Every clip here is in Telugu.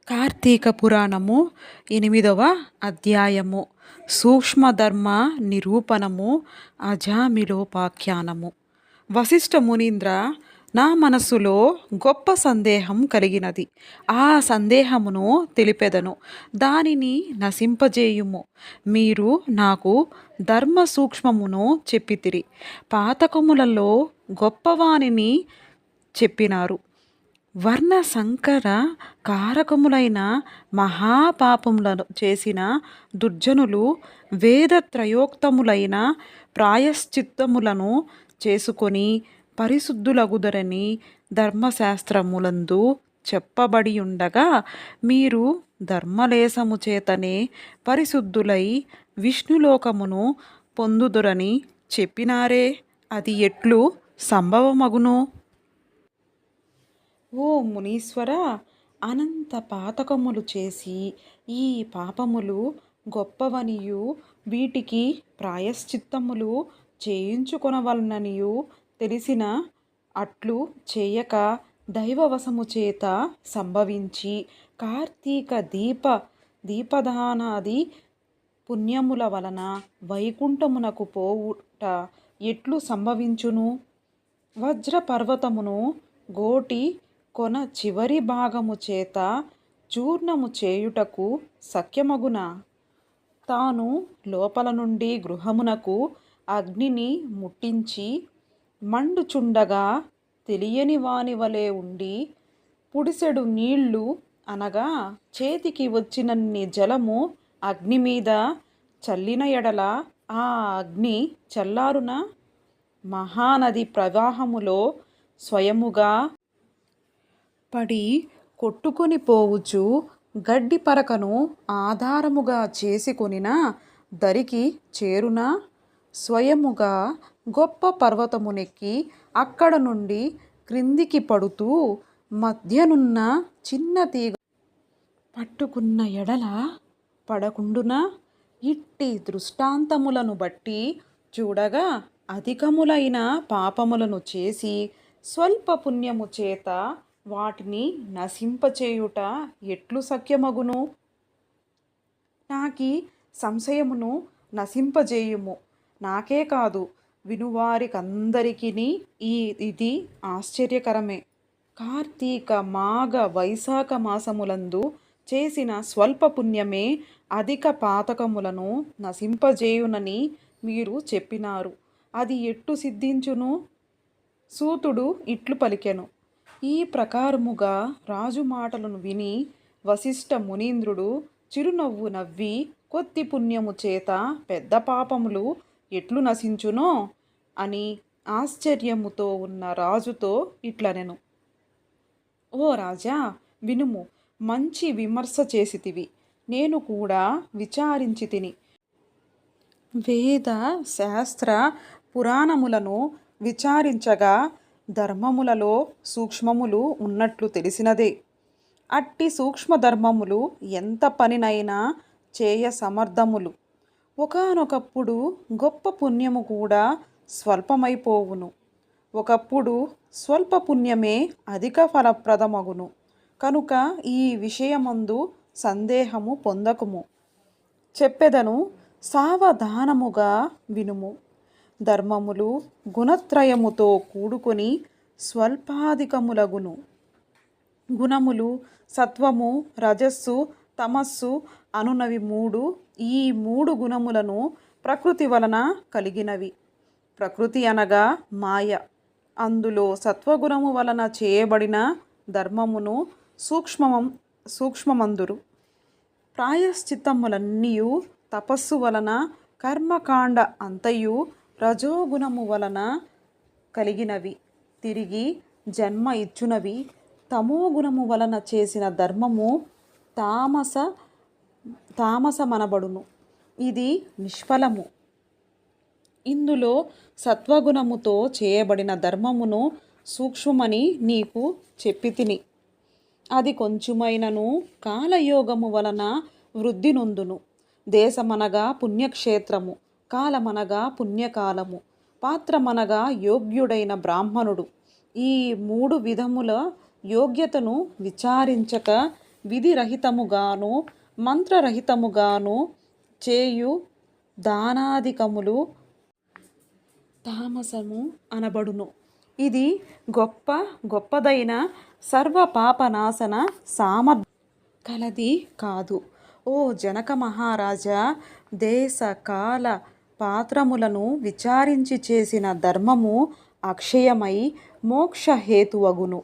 కార్తీక పురాణము 8వ అధ్యాయము సూక్ష్మధర్మ నిరూపణము అజామిళోపాఖ్యానము. వశిష్ఠ మునీంద్ర, నా మనస్సులో గొప్ప సందేహం కలిగినది. ఆ సందేహమును తెలిపెదను, దానిని నశింపజేయుము. మీరు నాకు ధర్మ సూక్ష్మమును చెప్పితిరి. పాతకములలో గొప్పవానిని చెప్పినారు. వర్ణ సంకర కారకములైన మహాపాపములను చేసిన దుర్జనులు వేదత్రయోక్తములైన ప్రాయశ్చిత్తములను చేసుకొని పరిశుద్ధులగుదరని ధర్మశాస్త్రములందు చెప్పబడి ఉండగా, మీరు ధర్మలేశము చేతనే పరిశుద్ధులై విష్ణులోకమును పొందుదురని చెప్పినారే, అది ఎట్లు సంభవమగును? ఓ మునీశ్వర, అనంత పాతకములు చేసి ఈ పాపములు గొప్పవనియు వీటికి ప్రాయశ్చిత్తములు చేయించుకొనవలననియు తెలిసిన అట్లు చేయక దైవవశము చేత సంభవించి కార్తీక దీపదానాది పుణ్యముల వలన వైకుంఠమునకు పోవుట ఎట్లు సంభవించును? వజ్రపర్వతమును గోటి కొన చివరి భాగము చేత చూర్ణము చేయుటకు సఖ్యమగున? తాను లోపల నుండి గృహమునకు అగ్నిని ముట్టించి మండుచుండగా తెలియని వాని వలె ఉండి పుడిసెడు నీళ్లు అనగా చేతికి వచ్చినన్ని జలము అగ్ని మీద చల్లిన ఎడల ఆ అగ్ని చల్లారున? మహానది ప్రవాహములో స్వయముగా పడి కొట్టుకొని పోవుచు గడ్డి పరకను ఆధారముగా చేసుకొనిన దరికి చేరునా? స్వయముగా గొప్ప పర్వతమునెక్కి అక్కడ నుండి క్రిందికి పడుతూ మధ్యనున్న చిన్న తీగ పట్టుకున్న ఎడల పడకుండునా? ఇట్టి దృష్టాంతములను బట్టి చూడగా అధికములైన పాపములను చేసి స్వల్ప పుణ్యము చేత వాటిని నశింపచేయుట ఎట్లు సఖ్యమగును? నాకీ సంశయమును నశింపజేయుము. నాకే కాదు, వినువారికందరికిని ఇది ఆశ్చర్యకరమే. కార్తీక మాఘ వైశాఖ మాసములందు చేసిన స్వల్ప పుణ్యమే అధిక పాతకములను నశింపజేయునని మీరు చెప్పినారు. అది ఎట్టు సిద్ధించును? సూతుడు ఇట్లు పలికెను. ఈ ప్రకారముగా రాజు మాటలను విని వశిష్ఠ మునీంద్రుడు చిరునవ్వు నవ్వి, కొద్ది పుణ్యము చేత పెద్ద పాపములు ఎట్లు నశించునో అని ఆశ్చర్యముతో ఉన్న రాజుతో ఇట్లనెను. ఓ రాజా, వినుము. మంచి విమర్శ చేసితివి. నేను కూడా విచారించి తిని వేద శాస్త్ర పురాణములను విచారించగా ధర్మములలో సూక్ష్మములు ఉన్నట్లు తెలిసినదే. అట్టి సూక్ష్మధర్మములు ఎంత పనినైనా చేయ సమర్థములు. ఒకానొకప్పుడు గొప్ప పుణ్యము కూడా స్వల్పమైపోవును. ఒకప్పుడు స్వల్ప పుణ్యమే అధిక ఫలప్రదమగును. కనుక ఈ విషయమందు సందేహము పొందకుము. చెప్పెదను, సావధానముగా వినుము. ధర్మములు గుణత్రయముతో కూడుకొని స్వల్పాధికములగును. గుణములు సత్వము, రజస్సు, తమస్సు అనునవి మూడు. ఈ మూడు గుణములను ప్రకృతి వలన కలిగినవి. ప్రకృతి అనగా మాయ. అందులో సత్వగుణము వలన చేయబడిన ధర్మమును సూక్ష్మమందురు. ప్రాయశ్చిత్తములన్నీయు తపస్సు వలన, కర్మకాండ అంతయు రజోగుణము వలన కలిగినవి. తిరిగి జన్మ ఇచ్చునవి. తమోగుణము వలన చేసిన ధర్మము తామసమనబడును. ఇది నిష్ఫలము. ఇందులో సత్వగుణముతో చేయబడిన ధర్మమును సూక్ష్మమని నీకు చెప్పితిని. అది కొంచెమైనను కాలయోగము వలన వృద్ధి నొందును. దేశమనగా పుణ్యక్షేత్రము, కాలమనగా పుణ్యకాలము, పాత్రమనగా యోగ్యుడైన బ్రాహ్మణుడు. ఈ మూడు విధముల యోగ్యతను విచారించక విధిరహితముగాను మంత్రరహితముగాను చేయు దానాధికములు తామసము అనబడును. ఇది గొప్పదైన సర్వ పాపనాశన సామర్థ్యం కలది కాదు. ఓ జనక మహారాజా, దేశ కాల పాత్రములను విచారించి చేసిన ధర్మము అక్షయమై మోక్షహేతువగును.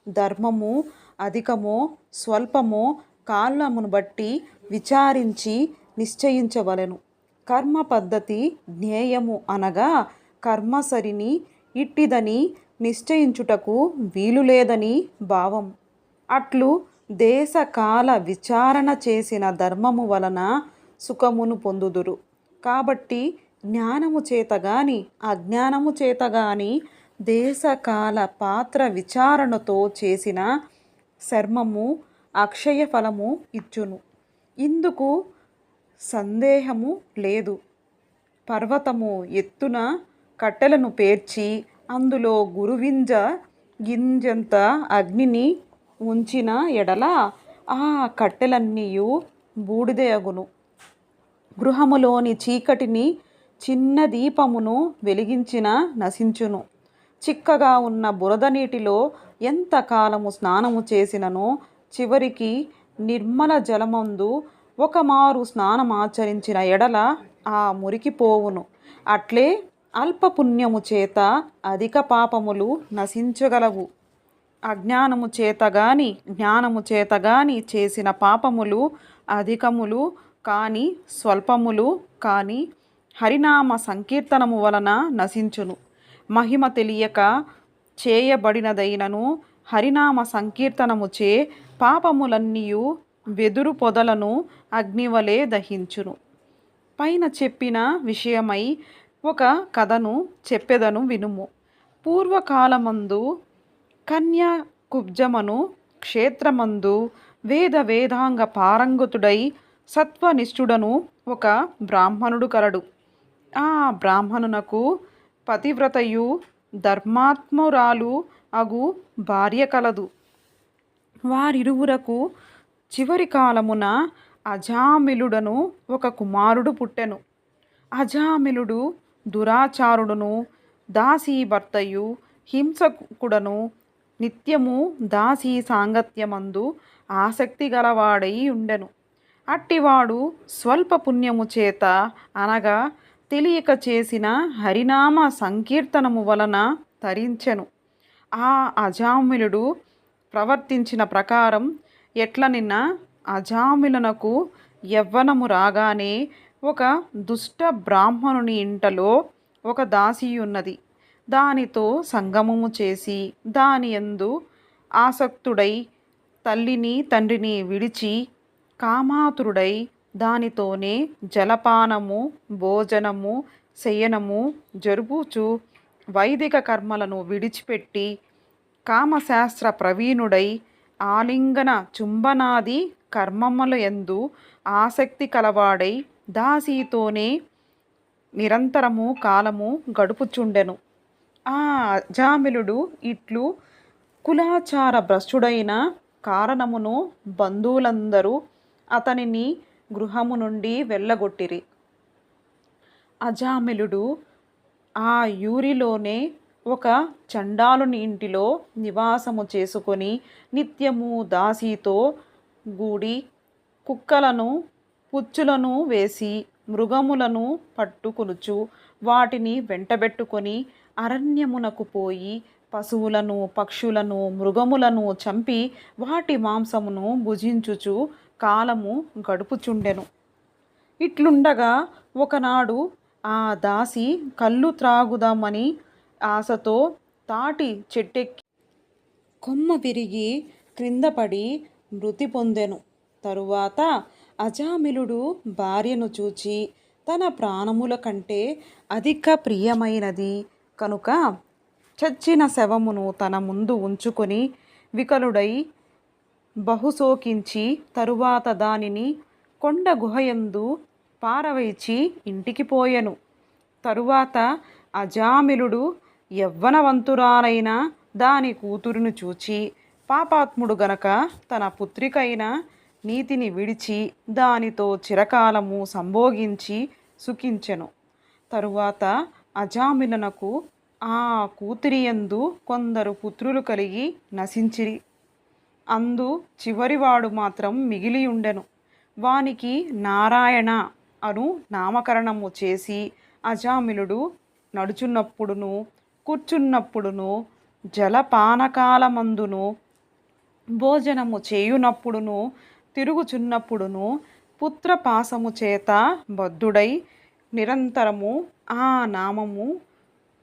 ధర్మము అధికమో స్వల్పమో కాలమును బట్టి విచారించి నిశ్చయించవలెను. కర్మ పద్ధతి జ్ఞేయము అనగా కర్మసరిని ఇట్టిదని నిశ్చయించుటకు వీలులేదని భావం. అట్లు దేశకాల విచారణ చేసిన ధర్మము వలన సుఖమును పొందుదురు. కాబట్టి జ్ఞానము చేతగాని అజ్ఞానము చేతగాని దేశకాల పాత్ర విచారణతో చేసిన శర్మము అక్షయ ఫలము ఇచ్చును. ఇందుకు సందేహము లేదు. పర్వతము ఎత్తున కట్టెలను పేర్చి అందులో గింజంత అగ్నిని ఉంచిన ఎడల ఆ కట్టెలన్నీయు బూడిదయగును. గృహములోని చీకటిని చిన్న దీపమును వెలిగించిన నశించును. చిక్కగా ఉన్న బురద నీటిలో ఎంతకాలము స్నానము చేసిననో చివరికి నిర్మల జలమందు ఒకమారు స్నానమాచరించిన ఎడల ఆ మురికి పోవును. అట్లే అల్పపుణ్యము చేత అధిక పాపములు నశించగలవు. అజ్ఞానము చేతగాని జ్ఞానము చేతగాని చేసిన పాపములు అధికములు కాని స్వల్పములు కాని హరినామ సంకీర్తనము వలన నశించును. మహిమ తెలియక చేయబడినదైనను హరినామ సంకీర్తనముచే పాపములన్నీయు వెదురు పొదలను అగ్నివలే దహించును. పైన చెప్పిన విషయమై ఒక కథను చెప్పెదను వినుము. పూర్వకాలమందు కన్యాకుబ్జమను క్షేత్రమందు వేదాంగ పారంగతుడై సత్వనిష్ఠుడను ఒక బ్రాహ్మణుడు కలడు. ఆ బ్రాహ్మణునకు పతివ్రతయు ధర్మాత్మురాలు అగు భార్య కలదు. వారిరువురకు చివరి కాలమున అజామిలుడను ఒక కుమారుడు పుట్టెను. అజామిలుడు దురాచారుడును దాసీభర్తయు హింసకుడను నిత్యము దాసీ సాంగత్యమందు ఆసక్తి గలవాడై ఉండెను. అట్టివాడు స్వల్ప పుణ్యము చేత అనగా తెలియక చేసిన హరినామ సంకీర్తనము వలన తరించెను. ఆ అజామిలుడు ప్రవర్తించిన ప్రకారం ఎట్లనిన్న అజామిలునకు యవ్వనము రాగానే ఒక దుష్ట బ్రాహ్మణుని ఇంటలో ఒక దాసియున్నది. దానితో సంగమము చేసి దాని యందు ఆసక్తుడై తల్లిని తండ్రిని విడిచి కామాతురుడై దానితోనే జలపానము భోజనము శయనము జరుపుచు వైదిక కర్మలను విడిచిపెట్టి కామశాస్త్ర ప్రవీణుడై ఆలింగన చుంబనాది కర్మముల యందు ఆసక్తి కలవాడై దాసీతోనే నిరంతరము కాలము గడుపుచుండెను. ఆ అజామిలుడు ఇట్లు కులాచార భ్రష్టుడైన కారణమును బంధువులందరూ అతనిని గృహము నుండి వెళ్ళగొట్టిరి. అజామిలుడు ఆ యూరిలోనే ఒక చండాలుని ఇంటిలో నివాసము చేసుకొని నిత్యము దాసీతో గూడి కుక్కలను పుచ్చులను వేసి మృగములను పట్టుకొనుచు వాటిని వెంటబెట్టుకొని అరణ్యమునకు పోయి పశువులను పక్షులను మృగములను చంపి వాటి మాంసమును భుజించుచు కాలము గడుపుచుండెను. ఇట్లుండగా ఒకనాడు ఆ దాసి కళ్ళు త్రాగుదామని ఆశతో తాటి చెట్టెక్కి కొమ్మ విరిగి క్రిందపడి మృతి పొందెను. తరువాత అజామిలుడు భార్యను చూచి తన ప్రాణముల కంటే అధిక ప్రియమైనది కనుక చచ్చిన శవమును తన ముందు ఉంచుకొని వికలుడై బహుశోకించి తరువాత దానిని కొండ గుహయందు పారవేచి ఇంటికి పోయెను. తరువాత అజామిలుడు యవ్వనవంతురాలైన దాని కూతురును చూచి పాపాత్ముడు గనక తన పుత్రికైన నీతిని విడిచి దానితో చిరకాలము సంభోగించి సుఖించెను. తరువాత అజామిళునకు ఆ కూతురియందు కొందరు పుత్రులు కలిగి నశించిరి. అందు చివరివాడు మాత్రం మిగిలియుండెను. వానికి నారాయణ అను నామకరణము చేసి అజామిళుడు నడుచున్నప్పుడును కూర్చున్నప్పుడును జలపానకాలమందును భోజనము చేయునప్పుడును తిరుగుచున్నప్పుడును పుత్రపాసము చేత బద్ధుడై నిరంతరము ఆ నామము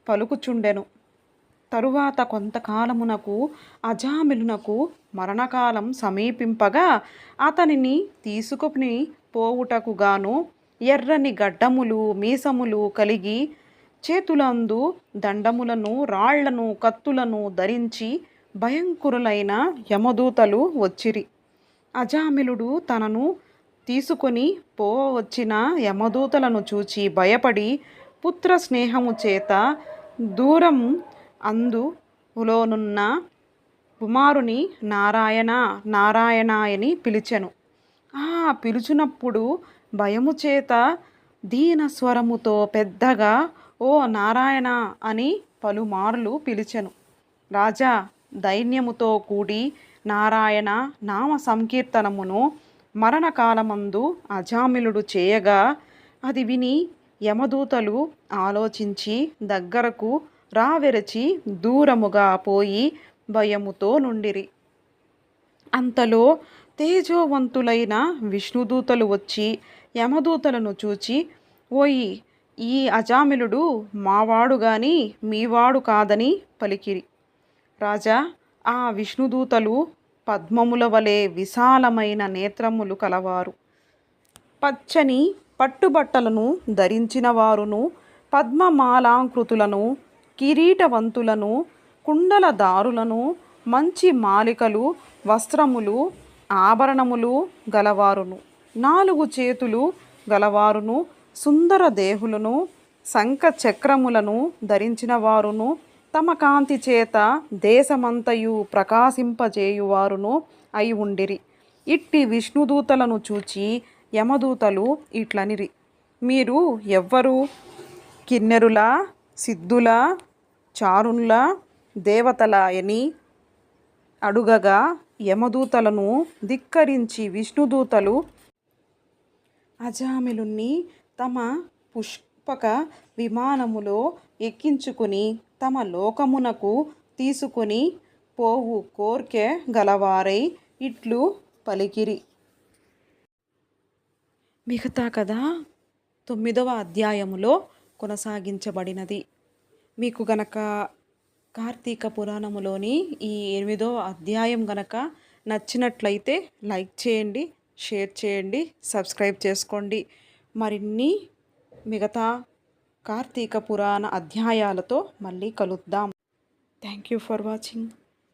పలుకుచుండెను. తరువాత కొంతకాలమునకు అజామిళునకు మరణకాలం సమీపింపగా అతనిని తీసుకుని పోవుటకు గాను ఎర్రని గడ్డములు మీసములు కలిగి చేతులందు దండములను రాళ్లను కత్తులను ధరించి భయంకరులైన యమదూతలు వచ్చిరి. అజామిళుడు తనను తీసుకొని పోవచ్చిన యమదూతలను చూచి భయపడి పుత్ర స్నేహము చేత దూరం అందులోనున్న కుమారుని నారాయణ నారాయణాయని పిలిచెను. ఆ పిలుచునప్పుడు భయము చేత దీన స్వరముతో పెద్దగా ఓ నారాయణ అని పలుమార్లు పిలిచెను. రాజా దైన్యముతో కూడి నారాయణ నామ సంకీర్తనమును మరణకాలమందు అజామిళుడు చేయగా అది విని యమదూతలు ఆలోచించి దగ్గరకు రావెరచి దూరముగా పోయి భయముతో నుండిరి. అంతలో తేజోవంతులైన విష్ణుదూతలు వచ్చి యమదూతలను చూచి, ఓయి ఈ అజామిళుడు మావాడు గాని మీవాడు కాదని పలికిరి. రాజా ఆ విష్ణుదూతలు పద్మముల వలె విశాలమైన నేత్రములు కలవారు, పచ్చని పట్టుబట్టలను ధరించిన వారును, పద్మమాలాంకృతులను, కిరీటవంతులను, కుండలదారులను, మంచి మాలికలు, వస్త్రములు, ఆభరణములు గలవారును, 4 చేతులు గలవారును, సుందర దేహులను, శంఖ చక్రములను ధరించిన వారును, తమ కాంతి చేత దేశమంతయు ప్రకాశింపజేయువారును అయి ఉండిరి. ఇట్టి విష్ణుదూతలను చూచి యమదూతలు ఇట్లనిరి, మీరు ఎవ్వరు? కిన్నెరుల, సిద్ధుల, చారుణ్ల, దేవతల అని అడుగగా యమదూతలను ధిక్కరించి విష్ణుదూతలు అజామిళుణ్ణి తమ పుష్పక విమానములో ఎక్కించుకుని తమ లోకమునకు తీసుకొని పోవు కోర్కె గలవారై ఇట్లు పలికిరి. మిగతా కథ 9వ అధ్యాయములో కొనసాగించబడినది. మీకు గనక కార్తీక పురాణములోని ఈ 8వ అధ్యాయం గనక నచ్చినట్లయితే లైక్ చేయండి, షేర్ చేయండి, సబ్స్క్రైబ్ చేసుకోండి. మరిన్ని మిగతా కార్తీక పురాణ అధ్యాయాలతో మళ్ళీ కలుద్దాం. Thank you for watching.